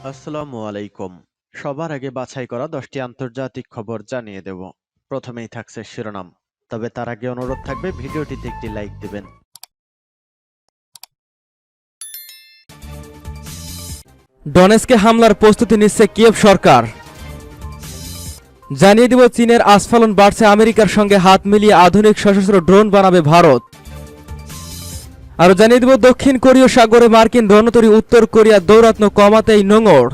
আসসালামু আলাইকুম। সবার আগে বাছাই করা 10টি আন্তর্জাতিক খবর জানিয়ে দেব। প্রথমেই থাকছে শিরোনাম। তবে তার আগে অনুরোধ থাকবে ভিডিওটিতে একটি লাইক দিবেন। ডনেস্কে হামলার প্রস্তুতি নিচ্ছে কিয়েভ সরকার। জানিয়ে দিব চীনের আস্ফালন বাড়ছে, আমেরিকার সঙ্গে হাত মিলিয়ে আধুনিক সশস্ত্র ড্রোন বানাবে ভারত। আরও জানিয়ে দিব দক্ষিণ কোরীয় সাগরে মার্কিন রণতরী, উত্তর কোরিয়া দৌরাত্ম্য কমাতেই নোঙর।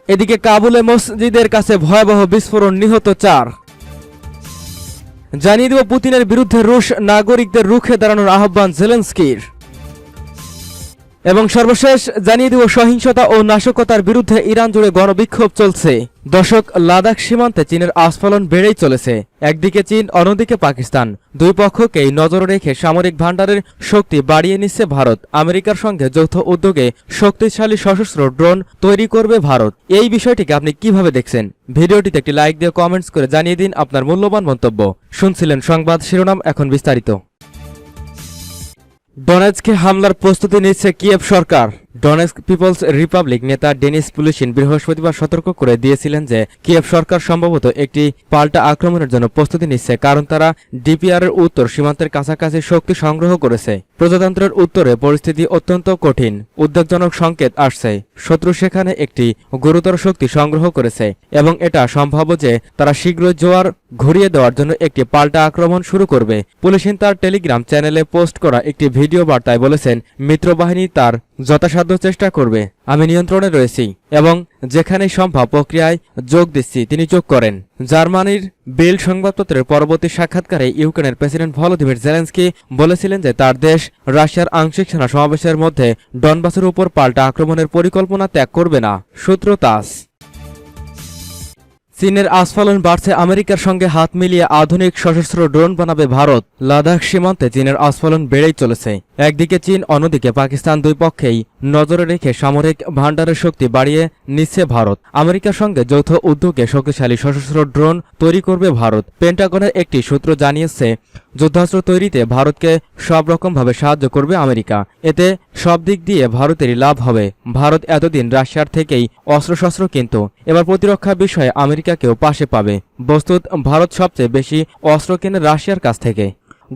এদিকে কাবুলে মসজিদের কাছে ভয়াবহ বিস্ফোরণ, নিহত 4। জানিয়ে দিব পুতিনের বিরুদ্ধে রুশ নাগরিকদের রুখে দাঁড়ানোর আহ্বান জেলেনস্কির। এবং সর্বশেষ জানিয়ে দিব সহিংসতা ও নাশকতার বিরুদ্ধে ইরান জুড়ে গণবিক্ষোভ চলছে। দর্শক, লাদাখ সীমান্তে চীনের আস্ফালন বেড়েই চলেছে। একদিকে চীন, অন্যদিকে পাকিস্তান। দুই পক্ষকেই নজরে রেখে সামরিক ভান্ডারের শক্তি বাড়িয়ে নিচ্ছে ভারত। আমেরিকার সঙ্গে যৌথ উদ্যোগে শক্তিশালী সশস্ত্র ড্রোন তৈরি করবে ভারত। এই বিষয়টিকে আপনি কিভাবে দেখছেন? ভিডিওটিতে একটি লাইক দিয়ে কমেন্টস করে জানিয়ে দিন আপনার মূল্যবান মন্তব্য। শুনছিলেন সংবাদ শিরোনাম, এখন বিস্তারিত। ডনেৎস্কে হামলার প্রস্তুতি নিচ্ছে কিয়েভ সরকার। ডনেৎস্ক পিপলস রিপাবলিক নেতা ডেনিস পুলিশিন বৃহস্পতিবার সতর্ক করে দিয়েছিলেন যে কিয়েভ সরকার সম্ভবত একটি পাল্টা আক্রমণের জন্য প্রস্তুতি নিচ্ছে, কারণ তারা ডিপিআর এর উত্তর সীমান্তের কাছাকাছি শক্তি সংগ্রহ করেছে। প্রজাতন্ত্রের উত্তরে পরিস্থিতি অত্যন্ত কঠিন। উদ্বেগজনক সংকেত আসছে শত্রু সেখানে একটি গুরুতর শক্তি সংগ্রহ করেছে এবং এটা সম্ভাব্য যে তারা শীঘ্রই জোয়ার ঘুরিয়ে দেওয়ার জন্য একটি পাল্টা আক্রমণ শুরু করবে। পুলিশিন তার টেলিগ্রাম চ্যানেলে পোস্ট করা একটি ভিডিও বার্তায় বলেছেন, মিত্রবাহিনী তার যথাসাধ্য চেষ্টা করবে। আমি নিয়ন্ত্রণে রয়েছি এবং যেখানেই সম্ভব প্রক্রিয়ায় যোগ দিচ্ছি, তিনি যোগ করেন। জার্মানির বিল্ড সংবাদপত্রের পরবর্তী সাক্ষাৎকারে ইউক্রেনের প্রেসিডেন্ট ভলোদিমির জেলেনস্কি বলেছিলেন যে তার দেশ রাশিয়ার আংশিক সেনা সমাবেশের মধ্যে ডনবাসের উপর পাল্টা আক্রমণের পরিকল্পনা ত্যাগ করবে না। সূত্র তাস। চীনের আস্ফালন বাড়ছে, আমেরিকার সঙ্গে হাত মিলিয়ে আধুনিক সশস্ত্র ড্রোন বানাবে ভারত। লাদাখ সীমান্তে চীনের আস্ফালন বেড়েই চলেছে। একদিকে চীন, অন্যদিকে পাকিস্তান। দুই পক্ষেই নজরে রেখে সামরিক ভান্ডারের শক্তি বাড়িয়ে নিচ্ছে ভারত। আমেরিকার সঙ্গে যৌথ উদ্যোগে শক্তিশালী সশস্ত্র ড্রোন তৈরি করবে ভারত। পেন্টাগনের একটি সূত্র জানিয়েছে, যুদ্ধাস্ত্র তৈরিতে ভারতকে সব রকমভাবে সাহায্য করবে আমেরিকা। এতে সব দিক দিয়ে ভারতেরই লাভ হবে। ভারত এতদিন রাশিয়ার থেকেই অস্ত্রশস্ত্র কিনত, এবার প্রতিরক্ষা বিষয়ে আমেরিকাকেও পাশে পাবে। বস্তুত ভারত সবচেয়ে বেশি অস্ত্র কেনে রাশিয়ার কাছ থেকে।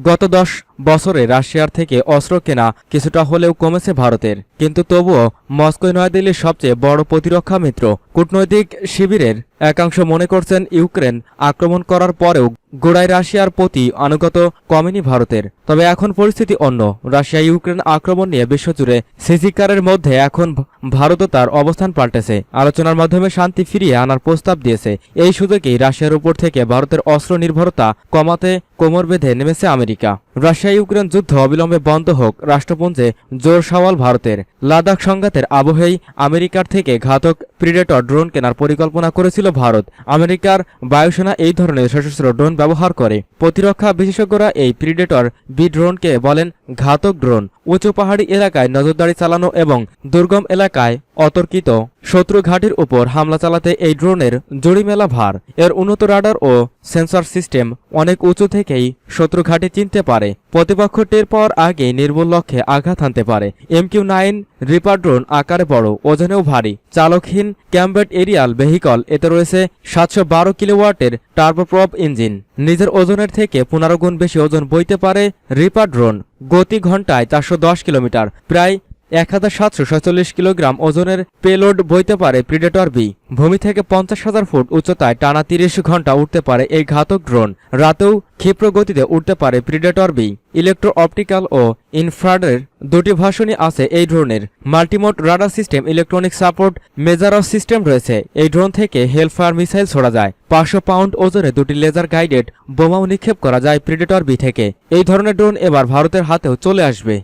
গত 10 বছরে রাশিয়ার থেকে অস্ত্র কেনা কিছুটা হলেও কমেছে ভারতের, কিন্তু তবুও মস্কো নয়াদিল্লির সবচেয়ে বড় প্রতিরক্ষা মিত্র। কূটনৈতিক শিবিরের একাংশ মনে করছেন, ইউক্রেন আক্রমণ করার পরেও গোড়ায় রাশিয়ার প্রতি আনুগত্য কমেনি ভারতের। তবে এখন পরিস্থিতি অন্য। রাশিয়া ইউক্রেন আক্রমণ নিয়ে বিশ্বজুড়ে সিজিকারের মধ্যে এখন ভারতও তার অবস্থান পাল্টেছে। আলোচনার মাধ্যমে শান্তি ফিরিয়ে আনার প্রস্তাব দিয়েছে। এই সুযোগেই রাশিয়ার উপর থেকে ভারতের অস্ত্র নির্ভরতা কমাতে কোমর বেঁধে নেমেছে আমেরিকা। রাশিয়া ইউক্রেন যুদ্ধ অবিলম্বে বন্ধ হোক, রাষ্ট্রপুঞ্জে জোর সওয়াল ভারতের। লাদাখ সংঘাতের আবহেই আমেরিকার থেকে ঘাতক প্রিডেটর ড্রোন কেনার পরিকল্পনা করেছিল ভারত। আমেরিকার বায়ুসেনা এই ধরনের সশস্ত্র ড্রোন ব্যবহার করে। প্রতিরক্ষা বিশেষজ্ঞরা এই প্রিডেটর বি ড্রোনকে বলেন ঘাতক ড্রোন। উঁচু পাহাড়ি এলাকায় নজরদারি চালানো এবং দুর্গম এলাকায় অতর্কিত শত্রু ঘাঁটির উপর হামলা চালাতে এই ড্রোনের জড়িমেলা ভার। এর উন্নত রাডার ও সেন্সর সিস্টেম অনেক উঁচু থেকেই শত্রু ঘাঁটি চিনতে পারে। প্রতিপক্ষ টের পাওয়ার আগেই নির্ভুল লক্ষ্যে আঘাত হানতে পারে। MQ-9 রিপার ড্রোন আকারে বড়, ওজনেও ভারী, চালকহীন ক্যাম্বেট এরিয়াল ভেহিকল। এতে রয়েছে 712 কিলোওয়াটের টার্বোপ্রপ ইঞ্জিন। নিজের ওজনের থেকে 15 গুণ বেশি ওজন বইতে পারে রিপার ড্রোন। গতি ঘন্টায় 410 কিলোমিটার, প্রায় 1747 কিলোগ্রাম ওজনের পেলোড বইতে পারে প্রিডেটর বি। ভূমি থেকে 50,000 ফুট উচ্চতায় টানা 30 ঘন্টা উঠতে পারে এই ঘাতক ড্রোন। রাতেও ক্ষিপ্র গতিতে উঠতে পারে প্রিডেটর বি। ইলেকট্রো অপটিক্যাল ও ইনফ্রারেড দুটি ভার্সনই আছে এই ড্রোনের। Multimode radar system, electronic support মেজারও সিস্টেম রয়েছে। এই ড্রোন থেকে হেলফায়ার মিসাইল ছোড়া যায়। 500 পাউন্ড ওজনে দুটি লেজার গাইডেড বোমাও নিক্ষেপ করা যায় প্রিডেটর বি থেকে। এই ধরনের ড্রোন এবার ভারতের হাতেও চলে আসবে।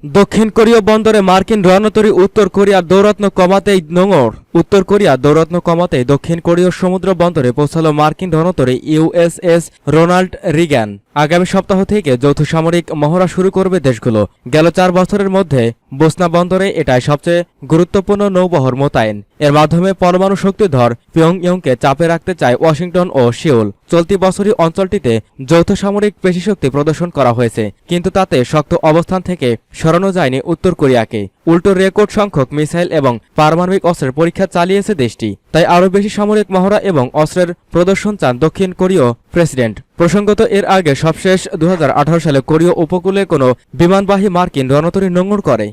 দক্ষিণ কোরীয় বন্দরে মার্কিন রণতরী, উত্তর কোরিয়ার দৌরাত্ম্য কমাতেই নোঙর। উত্তর কোরিয়ার দৌরাত্ম্য কমাতেই দক্ষিণ কোরীয় সমুদ্র বন্দরে পৌঁছালো মার্কিন রণতরী USS রোনাল্ড রিগ্যান। আগামী সপ্তাহ থেকে যৌথ সামরিক মহড়া শুরু করবে দেশগুলো। গেল 4 বছরের মধ্যে বোসনা বন্দরে এটাই সবচেয়ে গুরুত্বপূর্ণ নৌবহর মোতায়েন। এর মাধ্যমে পরমাণু শক্তিধর পিয়ংইয়ংকে চাপে রাখতে চায় ওয়াশিংটন ও সিউল। চলতি বছরই অঞ্চলটিতে যৌথ সামরিক পেশিশক্তি প্রদর্শন করা হয়েছে, কিন্তু তাতে শক্ত অবস্থান থেকে সরানো যায়নি উত্তর কোরিয়াকে। উল্টো রেকর্ড সংখ্যক মিসাইল এবং পারমাণবিক অস্ত্রের পরীক্ষা চালিয়েছে দেশটি। তাই আরও বেশি সামরিক মহড়া এবং অস্ত্রের প্রদর্শন চান দক্ষিণ কোরীয় প্রেসিডেন্ট। প্রসঙ্গত এর আগে সবশেষ 2018 সালে কোরীয় উপকূলে কোনো বিমানবাহী মার্কিন রণতরী নোঙর করে।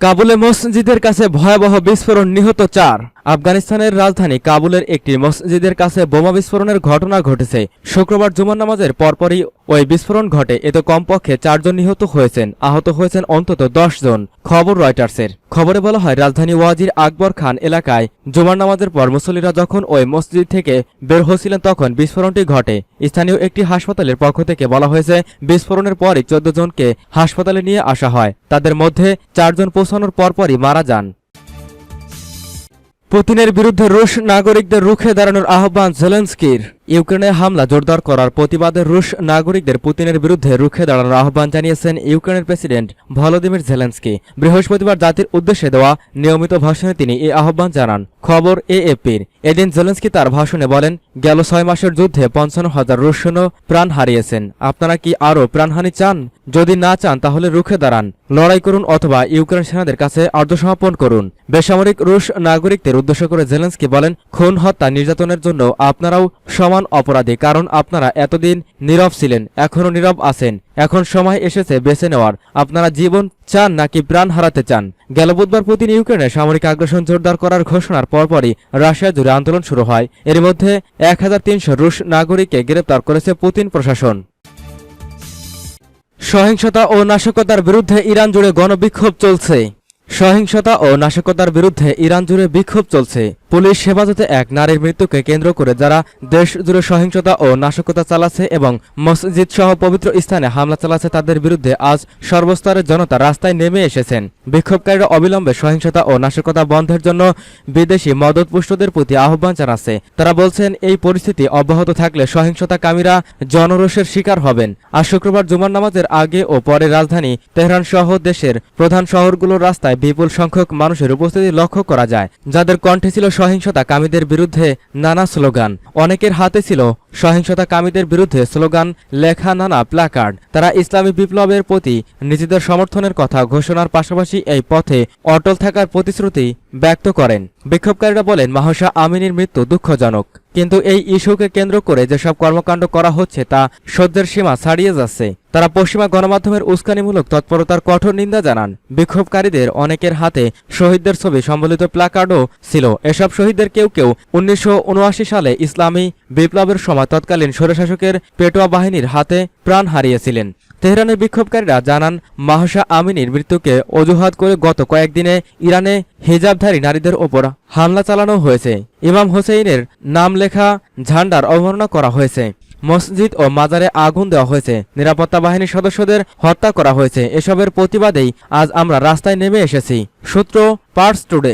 কাবুলে মসজিদের কাছে ভয়াবহ বিস্ফোরণ, নিহত 4। আফগানিস্তানের রাজধানী কাবুলের একটি মসজিদের কাছে বোমা বিস্ফোরণের ঘটনা ঘটেছে। শুক্রবার জুমার নামাজের পরপরই ওই বিস্ফোরণ ঘটে। এতে কমপক্ষে 4 জন নিহত হয়েছেন, আহত হয়েছেন অন্তত 10 জন। খবর রয়টার্সের। খবরে বলা হয়, রাজধানী ওয়াজির আকবর খান এলাকায় জুমার নামাজের পর মুসল্লিরা যখন ওই মসজিদ থেকে বের হচ্ছিলেন তখন বিস্ফোরণটি ঘটে। স্থানীয় একটি হাসপাতালের পক্ষ থেকে বলা হয়েছে, বিস্ফোরণের পরই 14 জনকে হাসপাতালে নিয়ে আসা হয়। তাদের মধ্যে 4 জন পৌঁছানোর পরপরই মারা যান। পুতিনের বিরুদ্ধে রুশ নাগরিকদের রুখে দাঁড়ানোর আহ্বান জেলেনস্কির। ইউক্রেনে হামলা জোরদার করার প্রতিবাদে রুশ নাগরিকদের পুতিনের বিরুদ্ধে রুখে দাঁড়ানোর আহ্বান জানিয়েছেন ইউক্রেনের প্রেসিডেন্ট ভলোদিমির জেলেনস্কি। বৃহস্পতিবার জাতির উদ্দেশ্যে দেওয়া নিয়মিত ভাষণে তিনি এই আহ্বান জানান। খবর এএফপির। এদিন জেলেনস্কি তার ভাষণে বলেন, গেল 6 মাসের যুদ্ধে 55,000 রুশ সৈন্য প্রাণ হারিয়েছেন। আপনারা কি আরও প্রাণহানি চান? যদি না চান তাহলে রুখে দাঁড়ান, লড়াই করুন অথবা ইউক্রেন সেনাদের কাছে আত্মসমর্পণ করুন। বেসামরিক রুশ নাগরিকদের উদ্দেশ্য করে জেলেনস্কি বলেন, খুন, হত্যা, নির্যাতনের জন্য আপনারাও সমান অপরাধী, কারণ আপনারা এতদিন নীরব ছিলেন, এখনও নীরব আছেন। এখন সময় এসেছে বেছে নেওয়ার, আপনারা জীবন চান নাকি প্রাণ হারাতে চান। গেল বুধবার পুতিন ইউক্রেনে সামরিক আগ্রাসন জোরদার করার ঘোষণার পরপরই রাশিয়া জুড়ে আন্দোলন শুরু হয়। এর মধ্যে 1300 রুশ নাগরিককে গ্রেপ্তার করেছে পুতিন প্রশাসন। সহিংসতা ও নাশকতার বিরুদ্ধে ইরান জুড়ে গণবিক্ষোভ চলছে। সহিংসতা ও নাশকতার বিরুদ্ধে ইরান জুড়ে বিক্ষোভ চলছে। পুলিশ হেফাজতে এক নারীর মৃত্যুকে কেন্দ্র করে যারা দেশ জুড়ে সহিংসতা ও নাশকতা চালাচ্ছে এবং মসজিদ সহ পবিত্র স্থানে হামলা চালাচ্ছে তাদের বিরুদ্ধে আজ সর্বস্তরের জনতা রাস্তায় নেমে এসেছেন। বিক্ষোভকারীরা অবিলম্বে সহিংসতা ও নাশকতা বন্ধের জন্য বিদেশি মদতপুষ্টদের প্রতি আহ্বান জানাচ্ছে। তারা বলছেন, এই পরিস্থিতি অব্যাহত থাকলে সহিংসতাকামীরা জনরোষের শিকার হবেন। আজ শুক্রবার জুমার নামাজের আগে ও পরে রাজধানী তেহরান সহ দেশের প্রধান শহরগুলোর রাস্তায় বিপুল সংখ্যক মানুষের উপস্থিতি লক্ষ্য করা যায়, যাদের কণ্ঠে ছিল সহিংসতাকামীদের বিরুদ্ধে নানা স্লোগান। অনেকের হাতে ছিল সহিংসতাকামীদের বিরুদ্ধে স্লোগান লেখা নানা প্ল্যাকার্ড। তারা ইসলামী বিপ্লবের প্রতি নিজেদের সমর্থনের কথা ঘোষণার পাশাপাশি এই পথে অটল থাকার প্রতিশ্রুতি ব্যক্ত করেন। বিক্ষোভকারীরা বলেন, মাহসা আমিনীর মৃত্যু দুঃখজনক, কিন্তু এই ইস্যুকে কেন্দ্র করে যেসব কর্মকাণ্ড করা হচ্ছে তা সহ্যের সীমা ছাড়িয়ে যাচ্ছে। তারা পশ্চিমা গণমাধ্যমের উস্কানিমূলক তৎপরতার কঠোর নিন্দা জানান। বিক্ষোভকারীদের অনেকের হাতে শহীদদের ছবি সম্বলিত প্ল্যাকার্ডও ছিল। এসব শহীদদের কেউ কেউ 1979 সালে ইসলামী বিপ্লবের সময় তৎকালীন স্বৈরশাসকের পেটোয়া বাহিনীর হাতে প্রাণ হারিয়েছিলেন। তেহরানের বিক্ষোভকারীরা জানান, মাহসা আমিনীর মৃত্যুকে অজুহাত করে গত কয়েকদিনে ইরানে হিজাবধারী নারীদের ওপর হামলা চালানো হয়েছে। ইমাম হোসেইনের নাম লেখা ঝান্ডার অবমাননা করা হয়েছে। মসজিদ ও মাজারে আগুন দেওয়া হয়েছে। নিরাপত্তা বাহিনীর সদস্যদের হত্যা করা হয়েছে। এসবের প্রতিবাদেই আজ আমরা রাস্তায় নেমে এসেছি। সূত্র পার্স টুডে।